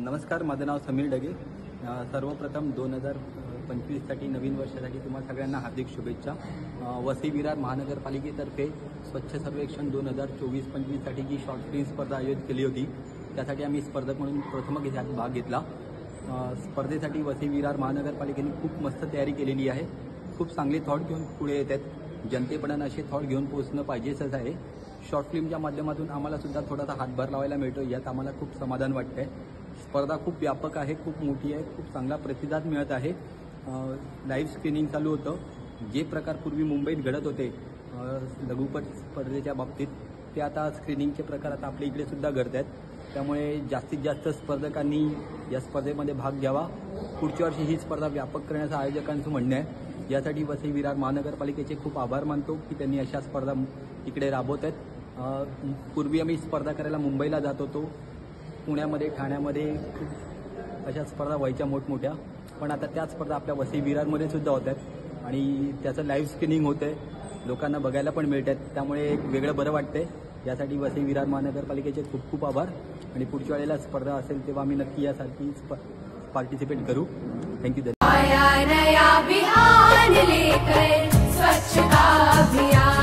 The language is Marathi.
नमस्कार, माझं नाव समीर डगे। सर्वप्रथम 2025साठी नवीन वर्षासाठी तुम्हा सगळ्यांना हार्दिक शुभेच्छा। वसई विरार महानगरपालिकेतर्फे स्वच्छ सर्वेक्षण 2024-25साठी जी शॉर्ट फिल्म स्पर्धा आयोजित केली होती, त्यासाठी आम्ही स्पर्धक म्हणून प्रथम भाग घेतला। स्पर्धेसाठी वसई विरार महानगरपालिकेने खूप मस्त तयारी केलेली आहे। खूप चांगले थॉट घेऊन पुढे येत आहेत। जनतेपर्यंत असे थॉट घेऊन पोहोचणं पाहिजेच आहे। शॉर्ट फिल्मच्या माध्यमातून आम्हाला सुद्धा थोडासा हातभार लावायला मिळतो, यात आम्हाला खूप समाधान वाटतंय। स्पर्धा खूप व्यापक आहे, खूप मोठी आहे, खूप चांगला प्रतिसाद मिळत आहे। लाईव्ह स्क्रीनिंग चालू होतं। जे प्रकार पूर्वी मुंबईत घडत होते लघुपट स्पर्धेच्या बाबतीत, ते आता स्क्रीनिंगचे प्रकार आता आपल्या इकडे सुद्धा घडत आहेत। त्यामुळे जास्तीत जास्त स्पर्धकांनी या स्पर्धेमध्ये भाग घ्यावा। पुढच्या वर्षी ही स्पर्धा व्यापक करण्याचं आयोजकांचं म्हणणं आहे। यासाठी वसई विरार महानगरपालिकेचे खूप आभार मानतो की त्यांनी अशा स्पर्धा इकडे राबवत आहेत। पूर्वी आम्ही स्पर्धा करायला मुंबईला जात होतो, पुण्यामध्ये, ठाण्यामध्ये अशा स्पर्धा व्हायच्या मोठमोठ्या, पण आता त्या स्पर्धा आपल्या वसई विरारमध्ये सुद्धा होत आहेत आणि त्याचं लाईव्ह स्क्रीनिंग होतंय, लोकांना बघायला पण मिळत आहेत। त्यामुळे एक वेगळं बरं वाटतंय। यासाठी वसई विरार महानगरपालिकेचे खूप खूप आभार आणि पुढच्या वेळेला स्पर्धा असेल तेव्हा आम्ही नक्की यासाठी पार्टिसिपेट करू। थँक्यू। नया अभियान लेकर स्वच्छता अभियान।